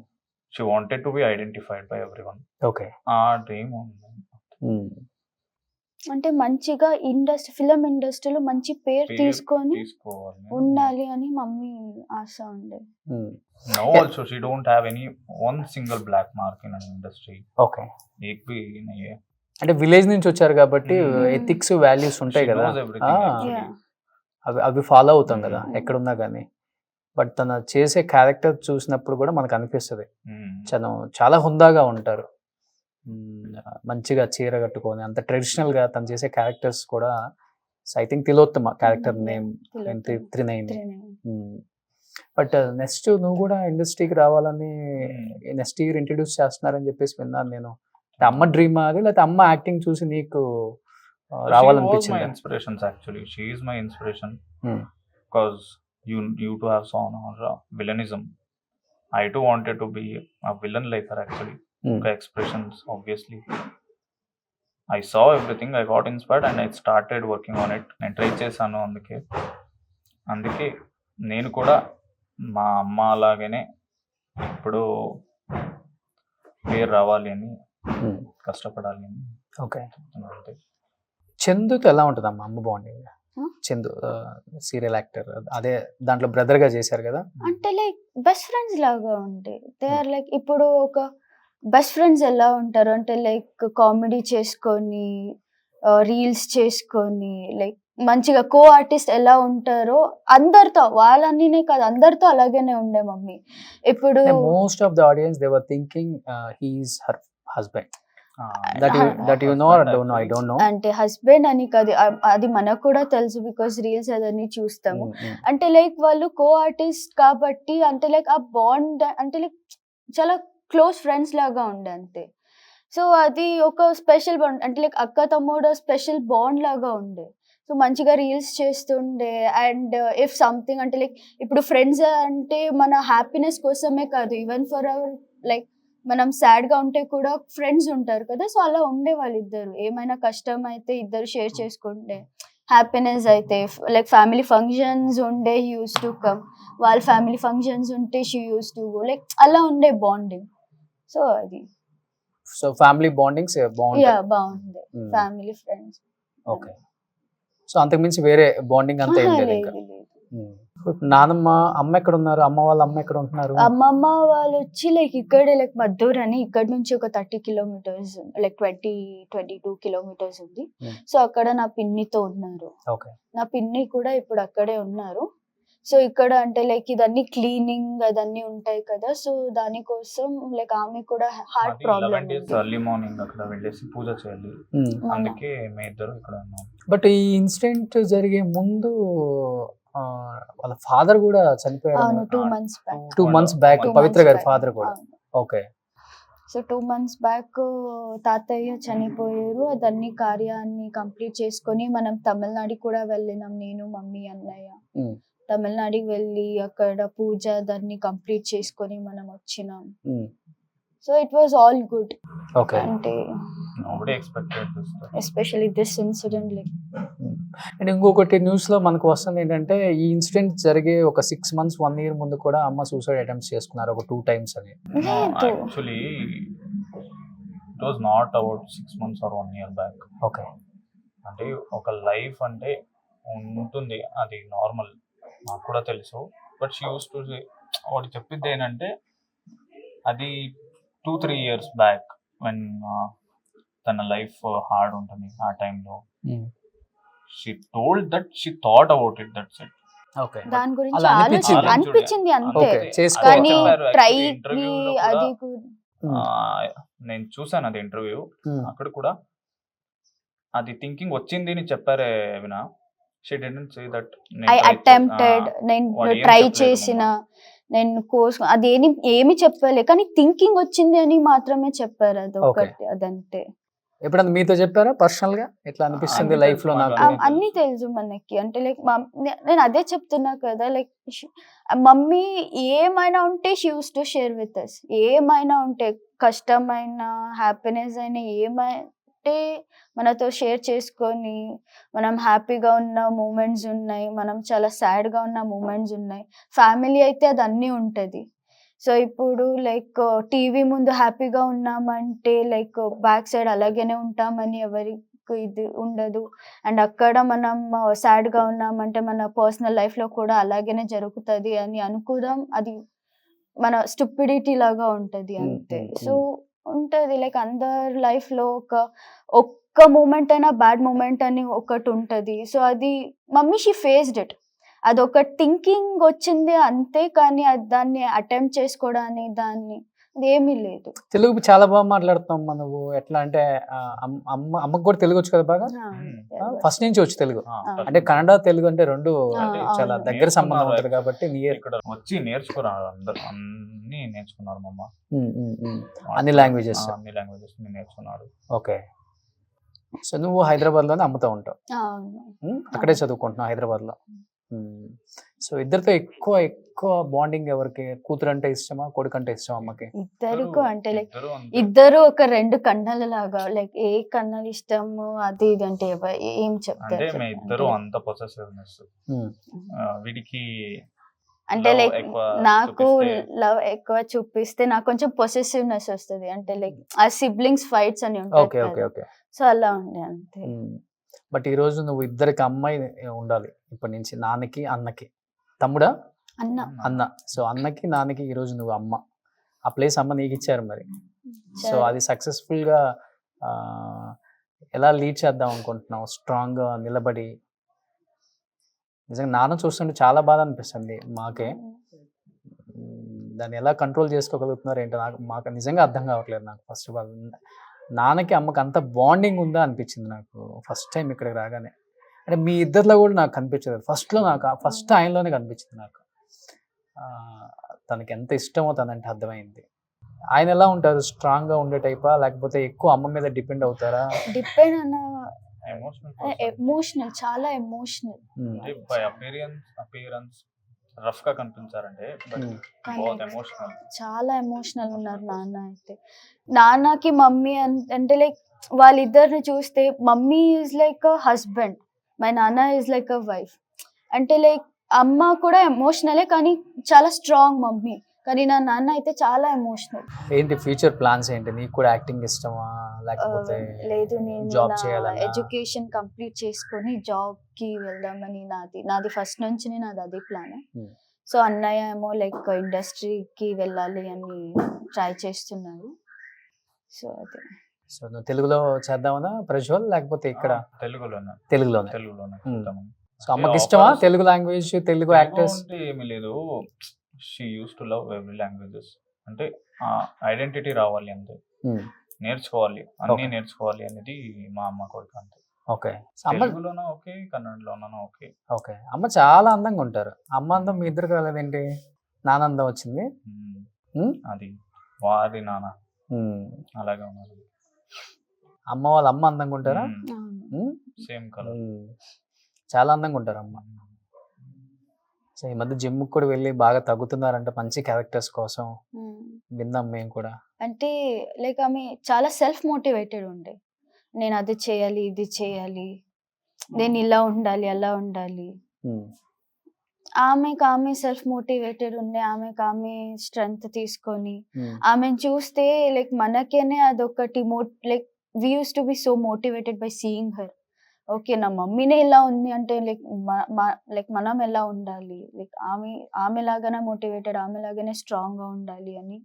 She wanted to be identified by everyone. Okay. ఆ డ్రీమ్ ఉంది. అంటే మంచిగా ఫిలిం ఇండస్ట్రీలో మంచి పేరు పేరు తీసుకొని తీసుకోవాలి. ఉండాలి అని మమ్మీ ఆశ ఉండే. Now also she don't have any one single black mark in an industry. Okay. एक भी नहीं है. అంటే విలేజ్ నుంచి వచ్చారు కాబట్టి Hmm. ఎథిక్స్ వాల్యూస్ ఉంటాయి She కదా, knows everything Ah. actually. Yeah. అవి ఫాలో అవుతాం కదా Hmm. ఎక్కడున్నా కానీ. బట్ తన చేసే క్యారెక్టర్ చూసినప్పుడు కూడా మనకు అనిపిస్తుంది చాలా హుందాగా ఉంటారు. మంచిగా చీర కట్టుకొని అంత ట్రెడిషనల్ గా తను చేసే క్యారెక్టర్స్ కూడా. I think Tilottama character name త్రినైన్. బట్ నెక్స్ట్ నువ్వు కూడా ఇండస్ట్రీకి రావాలని నెక్స్ట్ ఇయర్ ఇంట్రడ్యూస్ చేస్తున్నారని చెప్పేసి విన్నాను నేను. అమ్మ డ్రీమ్ అది, లేకపోతే అమ్మ యాక్టింగ్ చూసి నీకు She was my రావాలనిపించింది? inspirations actually. She is my inspiration Hmm. because you too have saw her villainism. I too wanted to be a villain like her actually. Her expressions obviously. I saw everything. I got inspired and I started working on it. నేను try చేశాను. అందుకే నేను కూడా మా అమ్మ అలాగనే ఇప్పుడు పేరు రావాలి అని కష్టపడాలి అని ఓకే. అంతే. చందుతో ఎలా ఉంటుంది అమ్మ అమ్మ bonding? Huh? Chandu serial actor, అదే దాంట్లో బ్రదర్ గా చేశారు కదా. అంటే లైక్ బెస్ట్ ఫ్రెండ్స్ లాగా ఉంటాయి. దే ఆర్ లైక్ ఇప్పుడు ఒక బెస్ట్ ఫ్రెండ్స్ ఎలా ఉంటారు అంటే లైక్ కామెడీ చేసుకొని రీల్స్ చేసుకొని లైక్ మంచిగా కో ఆర్టిస్ట్ ఎలా ఉంటారో అందరితో, వాళ్ళనే కాదు అందరితో అలాగనే ఉండే మమ్మీ. ఇప్పుడు most of the audience they were thinking he's her husband. That you know or don't know? I don't know. అంటే హస్బెండ్ అని కాదు, అది మనకు కూడా తెలుసు బికాస్ రీల్స్ అదన్నీ చూస్తాము. అంటే లైక్ వాళ్ళు కో ఆర్టిస్ట్ కాబట్టి అంటే లైక్ ఆ బాండ్ అంటే లైక్ చాలా క్లోజ్ ఫ్రెండ్స్ లాగా ఉండే అంతే. సో అది ఒక స్పెషల్ బాండ్ అంటే లైక్ అక్క తమ్ముడు స్పెషల్ బాండ్ లాగా ఉండే. సో మంచిగా రీల్స్ చేస్తుండే. అండ్ ఇఫ్ సంథింగ్ అంటే లైక్ ఇప్పుడు ఫ్రెండ్స్ అంటే మన హ్యాపీనెస్ కోసమే కాదు, ఈవెన్ ఫర్ అవర్ లైక్ మనం సాడ్ గా ఉంటే కూడా ఫ్రెండ్స్ ఉంటారు కదా. సో అలా ఉండే వాళ్ళిద్దరు. ఏమైనా కష్టం అయితే ఇద్దరు షేర్ చేసుకుంటే, హ్యాపీనెస్ అయితే లైక్ ఫ్యామిలీ ఫంక్షన్స్ ఉండే యూస్ టు కమ్, వాళ్ళ ఫ్యామిలీ ఫంక్షన్స్ ఉంటే she uses to go, like అలా ఉండే బాండింగ్. సో అది సో ఫ్యామిలీ బాండింగ్స్ బాగుంటాయి. బాగుంది. Family friends. ఓకే. సో అంతకుమించి వేరే బాండింగ్ అంతా ఏం లేదు ఇంకా. నానమ్మ అమ్మ ఎక్కడ ఉన్నారు? అమ్మ వాళ్ళ అమ్మ ఎక్కడ ఉంటున్నారు? అమ్మమ్మ వాళ్ళు వచ్చి లైక్ ఇక్కడే లైక్ మద్దూర్ అని, ఇక్కడ నుంచి ఒక 30 కిలోమీటర్స్ లైక్ 22 కిలోమీటర్స్ ఉంది. సో అక్కడ నా పిన్నితో ఉన్నారు. ఓకే. నా పిన్ని కూడా ఇప్పుడు అక్కడే ఉన్నారు. సో ఇక్కడ అంటే లైక్ ఇదన్నీ క్లీనింగ్ అదన్నీ ఉంటాయి కదా. సో దానికోసం లైక్ ఆమె కూడా హార్ట్ ప్రాబ్లమ్ ఎర్లీ మార్నింగ్ అక్కడ వెళ్ళేసి పూజ చేయాలి. అందుకే మేము ఇద్దరు ఇక్కడ ఉన్నాం. బట్ ఈ ఇన్సిడెంట్ జరిగే ముందు వాళ్ళ ఫాదర్ కూడా చనిపోయారు. 2 months బ్యాక్. 2 months బ్యాక్ 2 పవిత్ర months గారి back. ఫాదర్ కూడా. అవును. ఓకే. సో 2 months బ్యాక్ తాతయ్య చనిపోయారు. అదన్నీ కార్యాన్ని కంప్లీట్ చేసుకొని మనం తమిళనాడు కూడా వెళ్ళినాం, నేను మమ్మీ అన్నయ్య. తమిళనాడుకి వెళ్ళి అక్కడ పూజ దాన్ని కంప్లీట్ చేసుకొని మనం వచ్చినాం. So it was all good. Okay. అంటే Nobody expected this stuff. Especially this incident like. And ఇంకొకటి న్యూస్ లో మనకు వస్తుంది ఏంటంటే ఈ ఇన్సిడెంట్ జరిగే ఒక 6 months 1 year ముందు కూడా అమ్మ సూసైడ్ అటెంప్ట్స్ చేసుకున్నారు ఒక 2 times అని. No, actually it was not about 6 months or 1 year back. Okay. అంటే ఒక లైఫ్ అంటే ఉంటుంది, అది నార్మల్, నాకు కూడా తెలుసు. బట్ షీ యూస్ టు వాడు చెప్పింది ఏంటంటే అది 2-3 years బ్యాక్ వెన్ తన లైఫ్ హార్డ్ ఉంటుంది ఆ టైంలో. She told that she thought about it, that's it. Okay. దాని గురించి అలా అనిపించింది. అనిపించింది అంతే. ఓకే. కానీ చెప్పారు. ట్రై Actually interview లో కూడా, అది నేను చూసాను అది ఇంటర్వ్యూ. అక్కడ కూడా అది థింకింగ్ వచ్చింది అని చెప్పారే వినా. She didn't say that I attempted, నేను వాడు ఏం ట్రై చెప్పలేదు చేసిన, మమ్మ. నేను కోర్స్ అది ఏమి చెప్పలే, కానీ థింకింగ్ వచ్చింది అని మాత్రమే చెప్పారు. అది ఒకటి, అదంతే. ఎప్పుడన్నా మీతో చెప్పారా పర్సనల్ గా ఇట్లా అనిపిస్తుంది అన్ని లైఫ్ లో తెలుసు నాకు? మాకు. అన్నీ తెలుసు మనకి. అంటే లైక్ నేను అదే చెప్తున్నా కదా, లైక్ మమ్మీ ఏమైనా ఉంటే she uses to share with us. ఏమైనా ఉంటే, కష్టమైన హ్యాపీనెస్ అయినా ఏమంటే మనతో షేర్ చేసుకొని, మనం హ్యాపీగా ఉన్న మూమెంట్స్ ఉన్నాయి, మనం చాలా సాడ్గా ఉన్న మూమెంట్స్ ఉన్నాయి. ఫ్యామిలీ అయితే అది అన్నీ ఉంటుంది. సో ఇప్పుడు లైక్ టీవీ ముందు హ్యాపీగా ఉన్నామంటే లైక్ బ్యాక్ సైడ్ అలాగనే ఉంటామని ఎవరికి ఇది ఉండదు. అండ్ అక్కడ మనం సాడ్గా ఉన్నామంటే మన పర్సనల్ లైఫ్లో కూడా అలాగనే జరుగుతుంది అని అనుకోవడం, అది మన స్టూపిడిటీ లాగా ఉంటుంది అంతే. సో ఉంటుంది లైక్ అందరి లైఫ్లో ఒక్క మూమెంట్ అయినా బ్యాడ్ మూమెంట్ అని ఒకటి ఉంటుంది. సో అది మమ్మీ షీ ఫేస్డ్ ఇట్. అదొక థింకింగ్ వచ్చింది అంతే, కానీ దాన్ని అటెంప్ట్ చేసుకోవడానికి దాన్ని అదేమీ లేదు. తెలుగు చాలా బాగా మాట్లాడుతాం నువ్వు. ఎట్లా అంటే అమ్మకు కూడా తెలుగు వచ్చు కదా బాగా? ఫస్ట్ నుంచి వచ్చు తెలుగు. అంటే కన్నడ తెలుగు అంటే రెండు చాలా దగ్గర సంబంధం ఉంటుంది కాబట్టి ఇక్కడ వచ్చి నేర్చుకున్నారు అందరు, అన్ని నేర్చుకున్నారు మమ్మ. అన్ని లాంగ్వేజెస్ నేర్చుకున్నారు. ఓకే. సో నువ్వు హైదరాబాద్ లోనే అమ్ముతా ఉంటావు, అక్కడే చదువుకుంటున్నావు హైదరాబాద్ లో. సో ఇద్దరితో ఎక్కువ బాండింగ్ ఎవరికి? కూతురు అంటే ఇష్టమా, కొడుకు అంటే ఇష్టమా అమ్మకి? ఇద్దరు అంటే లైక్ ఇద్దరు ఒక రెండు కన్నల లాగా, లైక్ ఏ కన్నలు ఇష్టము అది ఇది అంటే ఏం చెప్తారు? అంటే ఇద్దరు అంత పొసెసివ్నెస్. వీడికి అంటే లైక్ నాకు లవ్ ఎక్కువ చూపిస్తే నాకు కొంచెం పొసెసివ్నెస్ వస్తుంది. అంటే లైక్ ఆ సిబ్లింగ్స్ ఫైట్స్ అని ఉంటాయి, సో అలా ఉండే అంతే. బట్ ఈ రోజు నువ్వు ఇద్దరికి అమ్మాయి ఉండాలి ఇప్పటి నుంచి, నాన్నకి అన్నకి. తమ్ముడా? అన్న. సో అన్నకి నాన్నకి ఈ రోజు నువ్వు అమ్మ. ఆ ప్లేస్ అమ్మ నీకు ఇచ్చారు మరి. సో అది సక్సెస్ఫుల్ గా ఎలా లీడ్ చేద్దాం అనుకుంటున్నావు? స్ట్రాంగ్ గా నిలబడి. నిజంగా నాన్న చూస్తుంటే చాలా బాధ అనిపిస్తుంది మాకే. దాన్ని ఎలా కంట్రోల్ చేసుకోగలుగుతున్నారు ఏంటో మాకు నిజంగా అర్థం కావట్లేదు. నాకు ఫస్ట్ ఆఫ్ ఆల్ నాన్నకి అమ్మకి అంత బాండింగ్ ఉందా అనిపించింది నాకు ఫస్ట్ టైం ఇక్కడికి రాగానే. అంటే మీ ఇద్దరిలో కూడా నాకు కనిపించదు. ఫస్ట్ ఆయనలోనే కనిపించింది నాకు. తనకి ఎంత ఇష్టమో తనంటే అర్థమైంది. ఆయన ఎలా ఉంటారు? స్ట్రాంగ్ గా ఉండే టైపా, లేకపోతే ఎక్కువ అమ్మ మీద డిపెండ్ అవుతారా? డిపెండ్ అన్న ఎమోషనల్, చాలా ఎమోషనల్. బై అపియరెన్స్ రఫ్ గా కనిపించారంటే చాలా ఎమోషనల్ ఉన్నారు నాన్న అయితే. నాన్నకి మమ్మీ అంటే లైక్ వాళ్ళిద్దరిని చూస్తే mummy is like a husband, my నాన్న ఈజ్ లైక్ అ వైఫ్. అంటే లైక్ అమ్మ కూడా ఎమోషనలే, కానీ చాలా స్ట్రాంగ్ మమ్మీ. కానీ నా నాన్న అయితే చాలా ఎమోషనల్. ఏంటి ఫ్యూచర్ ప్లాన్స్ ఏంటి? నీకు కూడా యాక్టింగ్ ఇష్టమా, లేకపోతే లేదు, నేను జాబ్ చేయాలన్నా? ఎడ్యుకేషన్ కంప్లీట్ చేసుకొని జాబ్ కి వెళ్దామని నాది ఫస్ట్ నుంచి నాది అదే ప్లాన్. సో అన్నయ్య ఏమో లైక్ ఇండస్ట్రీకి వెళ్ళాలి అని ట్రై చేస్తున్నారు. సో అదే. సో నువ్వు తెలుగులో చేద్దామనా ప్రజ్వల్, లేకపోతే ఇక్కడ? తెలుగులోనే. సో అమ్మకి ఇష్టమా తెలుగు లాంగ్వేజ్, తెలుగు యాక్టర్స్? ఏమీ లేదు, she uses to love every languages. అంటే ఐడెంటిటీ రావాలి అంతే, నేర్చుకోవాలి, అన్ని నేర్చుకోవాలి అనేది మా అమ్మ కోరిక అంతే. ఓకే. తెలుగులోనా ఓకే, కన్నడలోనా ఓకే. ఓకే. అమ్మ చాలా అందంగా ఉంటారు. అమ్మ అందం మీ ఇద్దరు కాలేదేంటి? నాన్న అందం వచ్చింది. అది వారి నాన్న అలాగే ఉన్నారు. అమ్మ వాళ్ళ అమ్మ అందంగా ఉంటారా? Same colour. చాలా అందంగా ఉంటారు అమ్మ. సో ఈ మధ్య జిమ్ కూడా వెళ్ళి బాగా తగ్గుతున్నారంట మంచి క్యారెక్టర్స్ కోసం, విన్నాం మేము కూడా. అంటే లైక్ ఆమె చాలా సెల్ఫ్ మోటివేటెడ్ ఉండే. నేను అది చేయాలి, ఇది చేయాలి, నేను ఇలా ఉండాలి, అలా ఉండాలి. ఆమె సెల్ఫ్ మోటివేటెడ్ ఉండే, ఆమె స్ట్రెంగ్త్ తీసుకొని ఆమెను చూస్తే లైక్ మనకేనే అదొకటి like we uses to be so motivated by seeing her. Okay, నా మమ్మీనే ఇలా ఉంది అంటే లైక్ మనం ఎలా ఉండాలి, లైక్ ఆమె లాగానే మోటివేటెడ్, ఆమె లాగానే స్ట్రాంగ్ గా ఉండాలి అని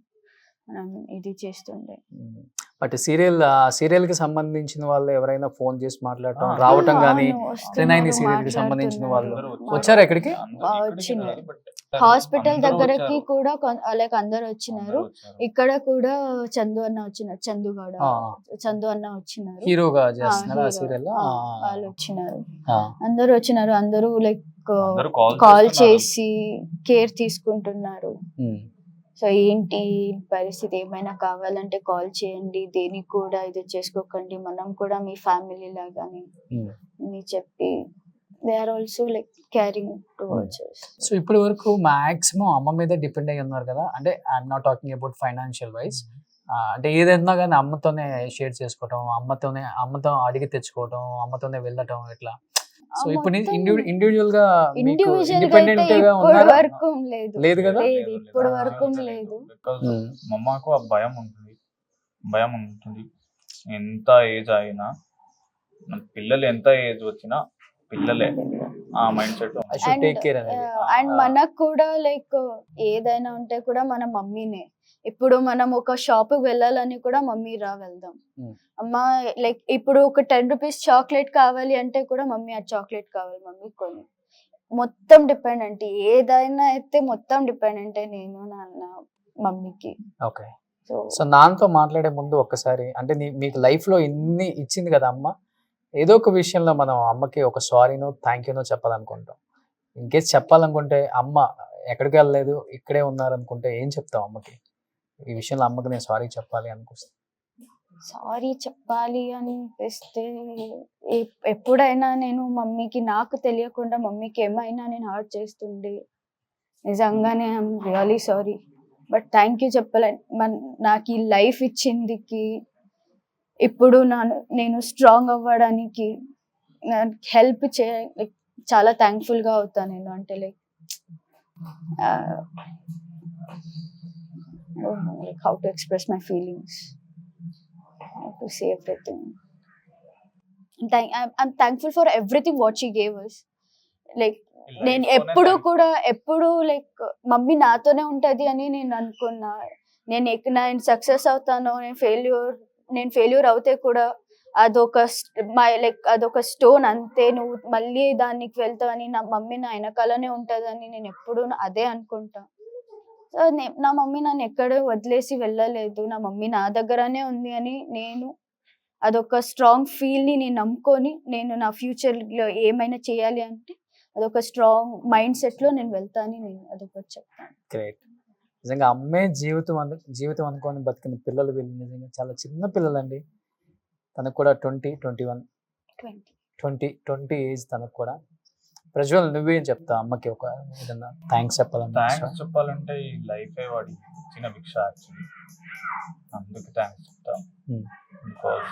మనం ఇది చేస్తుండే. బట్ సీరియల్ కి సంబంధించిన వాళ్ళు ఎవరైనా ఫోన్ చేసి మాట్లాడటం ఆ, రావటం కానీ అవును, వస్తున్నారు, త్రినైని సీరియల్ కి సంబంధించిన వాళ్ళు మాట్లాడుతున్నారు. వచ్చారా ఇక్కడికి? వచ్చినారు. హాస్పిటల్ దగ్గరకి కూడా లైక్ అందరు వచ్చినారు. ఇక్కడ కూడా చందు అన్న వచ్చినారు, చందు అన్న వచ్చినారు. హీరోగా చేస్తున్నారు ఆ hero. సీరియల్. వాళ్ళు వచ్చినారు, అందరూ వచ్చినారు. అందరూ లైక్ కాల్ కాల్ చేసి కేర్ తీసుకుంటున్నారు. సో ఏంటి పరిస్థితి, ఏమైనా కావాలంటే కాల్ చేయండి, దేనికి కూడా ఇది చేసుకోకండి, మనం కూడా మీ ఫ్యామిలీ లాగాని అని చెప్పి they are also like caring towards us. So ఇప్పటి వరకు మాక్సిమం అమ్మ మీద డిపెండ్ అయ్యి ఉన్నారు కదా. అంటే I'm not talking about financial wise, అంటే ఏదైనా కానీ అమ్మతోనే షేర్ చేసుకోవటం, అమ్మతో అడిగి తెచ్చుకోవటం, అమ్మతోనే వెళ్ళటం ఇట్లా. సో ఇప్పుడు ఇండివిజువల్ గా ఇండిపెండెంట్ గా ఇప్పటి ఉన్నారా? వరకు లేదు కదా? లేదు, ఇప్పటి వరకు లేదు. మమ్మకు ఆ భయం ఉంటుంది. ఎంత ఏజ్ అయినా మన పిల్లలు ఎంత ఏజ్ వచ్చినా పిల్లలే, ఆ mind set. I should take care అనేది. అండ్ మనకు కూడా లైక్ ఏదైనా ఉంటే కూడా మన మమ్మీనే. ఇప్పుడు మనం ఒక షాప్ కి వెళ్ళాలని కూడా మమ్మీ రా వెళ్దాం, అమ్మా లైక్ ఇప్పుడు ఒక 10 రూపీస్ చాక్లెట్ కావాలి అంటే కూడా మమ్మీ ఆ చాక్లెట్ కావాలి, మమ్మీ కొని. మొత్తం డిపెండెంట్, ఏదైనా అయితే మొత్తం డిపెండెంట్ నేను నాన్న మమ్మీకి. ఓకే. సో సో నాన్నతో మాట్లాడే ముందు ఒక్కసారి, అంటే మీకు లైఫ్ లో ఇన్ని ఇచ్చింది కదా అమ్మ, ఏదో ఒక విషయంలో మనం అమ్మకి ఒక సారీనో థ్యాంక్ యూనో చెప్పాలనుకుంటాం. ఇన్ కేస్ చెప్పాలనుకుంటే అమ్మ ఎక్కడికి వెళ్ళలేదు ఇక్కడే ఉన్నారనుకుంటే ఏం చెప్తాం అమ్మకి? ఈ విషయంలో అమ్మకి నేను సారీ చెప్పాలి అనుకొస్తే. సారీ చెప్పాలి అనిపిస్తే ఎప్పుడైనా నేను మమ్మీకి, నాకు తెలియకుండా మమ్మీకి ఏమైనా నేను హర్ట్ చేస్తుండే, నిజంగానే I'm really sorry. But thank you చెప్పాలి, నాకు ఈ లైఫ్ ఇచ్చిందికి, ఇప్పుడు నేను స్ట్రాంగ్ అవ్వడానికి హెల్ప్ లైక్ చాలా థ్యాంక్ఫుల్ గా అవుతాను నేను. అంటే like how to express my feelings, how to say everything. I'm thankful for everything what she gave us. Like నేను ఎప్పుడు లైక్ మమ్మీ నాతోనే ఉంటది అని నేను అనుకున్నా. నేను సక్సెస్ అవుతాను, నేను ఫెయిల్యూర్ అవుతే కూడా అదొక స్టోన్ అంతే, నువ్వు మళ్ళీ దానికి వెళ్తావు అని, నా మమ్మీ నా వెనకాలనే ఉంటదని నేను ఎప్పుడు అదే అనుకుంటా. సో నా మమ్మీ నన్ను ఎక్కడ వదిలేసి వెళ్ళలేదు, నా మమ్మీ నా దగ్గరనే ఉంది అని నేను అదొక స్ట్రాంగ్ ఫీల్ ని నేను నమ్ముకొని, నేను నా ఫ్యూచర్ లో ఏమైనా చేయాలి అంటే అదొక స్ట్రాంగ్ మైండ్ సెట్ లో నేను వెళ్తాను, నేను అదొకటి చెప్తాను. గ్రేట్. నిజంగా అమ్మే జీవితం అనుకోని బతికిన పిల్లలు వీళ్ళు నిజంగా చాలా చిన్న పిల్లలండి. తనకు కూడా 20 ఏజ్ తనకు కూడా. ప్రజ్వల్ నువ్వేం చెప్తా అమ్మకి? ఒక ఏదన్నా థ్యాంక్స్ చెప్పాలంటే ఈ లైఫే వాడి చిన్న భిక్ష యాక్చువల్లీ, అందుకు థ్యాంక్స్ చెప్తా. బికాస్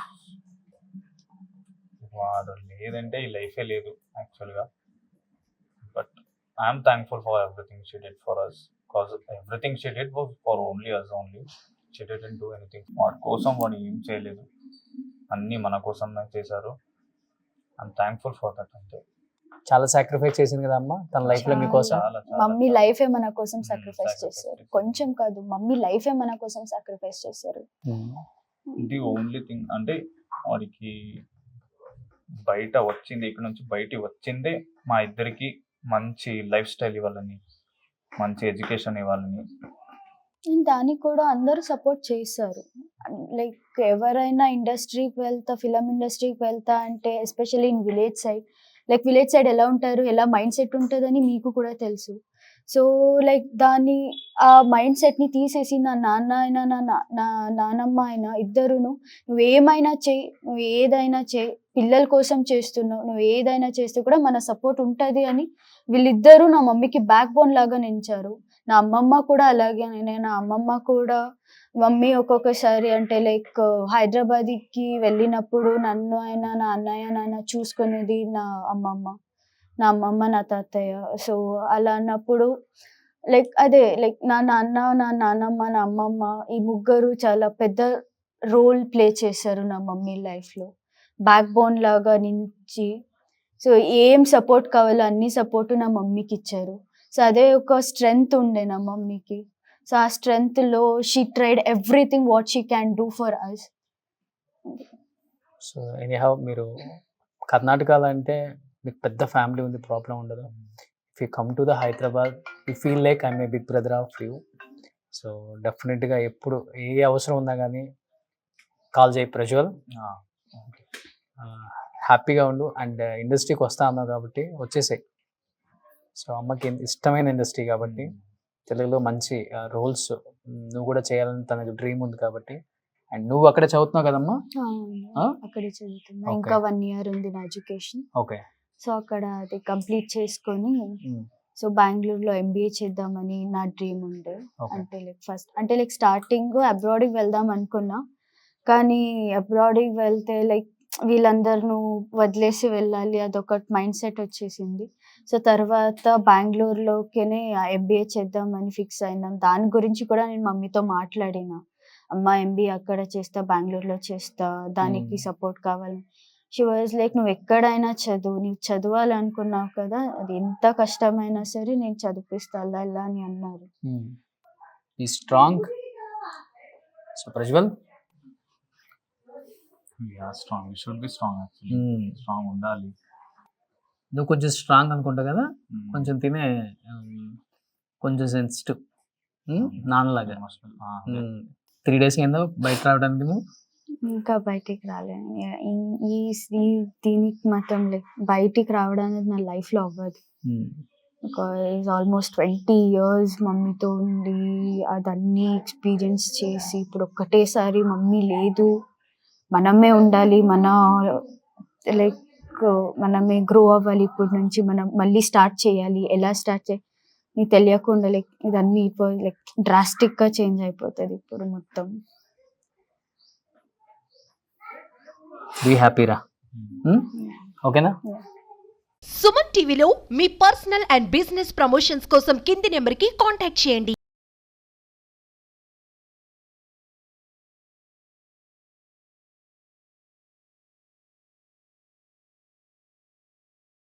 వాడు లేదంటే ఈ లైఫే లేదు యాక్చువల్గా. But I'm thankful for everything she did for us, because everything she did was for only us only. She didn't do anything వాడి కోసం, వాడు ఏం చేయలేదు, అన్నీ మన కోసం చేశారు. I'm thankful for that. అంతే. చాలా సాక్రిఫైస్ చేసింది కదా అమ్మ తన లైఫ్ లో మీకోసం. మమ్మీ లైఫే మన కోసం సాక్రిఫైస్ చేశారు, కొంచెం కాదు, మమ్మీ లైఫే మన కోసం సాక్రిఫైస్ చేశారు. ది ఓన్లీ థింగ్ అంటే వాడికి బయట వచ్చింది, ఇక్కడ నుంచి బయటికి వచ్చిందే మా ఇద్దరికి మంచి లైఫ్ స్టైల్ ఇవ్వాలని, మంచి ఎడ్యుకేషన్ ఇవ్వాలని. దానికి కూడా అందరూ సపోర్ట్ చేశారు. లైక్ ఎవరైనా ఇండస్ట్రీకి వెళ్తా, ఫిలిం ఇండస్ట్రీకి వెళ్తా అంటే especially in village side, like village side ఎలా ఉంటారు, ఎలా మైండ్ సెట్ ఉంటుందని మీకు కూడా తెలుసు. సో లైక్ ఆ మైండ్ సెట్ని తీసేసి నా నాన్న అయినా నా నానమ్మ అయినా ఇద్దరును, నువ్వు ఏమైనా చేయి, నువ్వు ఏదైనా చేయి, పిల్లల కోసం చేస్తున్నావు, నువ్వు ఏదైనా చేస్తే కూడా మన సపోర్ట్ ఉంటుంది అని వీళ్ళిద్దరూ నా మమ్మీకి బ్యాక్ బోన్ లాగా నిలిచారు. నా అమ్మమ్మ కూడా అలాగే. నా అమ్మమ్మ కూడా మమ్మీ ఒక్కొక్కసారి అంటే లైక్ హైదరాబాద్కి వెళ్ళినప్పుడు నన్ను అయినా నా అన్నయ్య నాన్న చూసుకునేది నా అమ్మమ్మ, నా తాతయ్య. సో అలా అన్నప్పుడు లైక్ నా నాన్న, నా నాన్నమ్మ, నా అమ్మమ్మ ఈ ముగ్గురు చాలా పెద్ద రోల్ ప్లే చేశారు నా మమ్మీ లైఫ్లో, బ్యాక్ బోన్ లాగా నుంచి. సో ఏం సపోర్ట్ కావాలో అన్ని సపోర్ట్ నా మమ్మీకి ఇచ్చారు. సో అదే ఒక స్ట్రెంగ్త్ ఉండే నా మమ్మీకి. సో ఆ స్ట్రెంగ్త్లో she tried everything what she can do for us. So anyhow మీరు కర్ణాటకలో అంటే మీకు పెద్ద ఫ్యామిలీ ఉంది, ప్రాబ్లం ఉండదు. If you come to the Hyderabad you feel like I'm a big brother of you. So డెఫినెట్గా ఎప్పుడు ఏ అవసరం ఉన్నా కానీ కాల్ చేయి ప్రజ్వల్, హ్యాపీగా ఉండు. అండ్ ఇండస్ట్రీకి వస్తా అన్నావు కాబట్టి వచ్చేసాయి. సో అమ్మకి ఇష్టమైన ఇండస్ట్రీ కాబట్టి తెలుగులో మంచి రోల్స్ నువ్వు కూడా చేయాలని తనకు డ్రీమ్ ఉంది కాబట్టి. అండ్ నువ్వు అక్కడే చదువుతున్నావు కదమ్మా? ఆ? అక్కడే చదువుతున్నా. Okay. ఇంకా 1 year ఉంది నా ఎడ్యుకేషన్. ఓకే. సో అక్కడ అది కంప్లీట్ చేసుకొని సో బెంగళూరులో MBA చేద్దామని నా డ్రీమ్ ఉండే. ఓకే. అంటే లైక్ ఫస్ట్ అంటే లైక్ స్టార్టింగ్ అబ్రాడ్కి వెళ్దాం అనుకున్నా, కానీ అబ్రాడ్కి వెళ్తే లైక్ వీళ్ళందరూ వదిలేసి వెళ్ళాలి అదొక మైండ్ సెట్ వచ్చేసింది. సో తర్వాత బెంగళూరులోనే MBA చేద్దామని ఫిక్స్ అయినాం. దాని గురించి కూడా నేను మమ్మీతో మాట్లాడిన, అమ్మ MBA అక్కడ చేస్తా, బెంగళూరులో చేస్తా, దానికి సపోర్ట్ కావాలి. షీ వాజ్ లైక్ నువ్వు ఎక్కడైనా చదువు, నీవు చదవాలనుకున్నావు కదా, అది ఎంత కష్టమైనా సరే నేను చదివిస్తా అలా ఇలా అని అన్నారు. ఈ strong. So Prajwal strong, should be strong actually. Strong ఉండాలి. నువ్వు కొంచెం స్ట్రాంగ్ అనుకుంటా కదా, కొంచెం తినే కొంచెం సెన్సిటివ్ నాన్నలాగా. 3 days అయిందా బయట రావడానికి నువ్వు? ఇంకా బయటికి రాలేను. దీనికి మాత్రం లైక్ బయటికి రావడం అనేది నా లైఫ్లో అవ్వదు. బికాజ్ ఆల్మోస్ట్ 20 years మమ్మీతో ఉండి అదన్నీ ఎక్స్పీరియన్స్ చేసి ఇప్పుడు ఒక్కటేసారి మమ్మీ లేదు, మనమే ఉండాలి, లైక్ మనమే గ్రో అవ్వాలి, ఇప్పటి నుంచి మనం మళ్ళీ స్టార్ట్ చేయాలి, ఎలా స్టార్ట్ చేయాలి నీకు తెలియకుండా లైక్ ఇదన్నీ లైక్ డ్రాస్టిక్గా చేంజ్ అయిపోతుంది ఇప్పుడు మొత్తం. బీ హ్యాపీరా. ఓకేనా? సుమన్ టీవీలో మీ పర్సనల్ అండ్ బిజినెస్ ప్రమోషన్స్ కోసం కింది నెంబర్కి కాంటాక్ట్ చేయండి.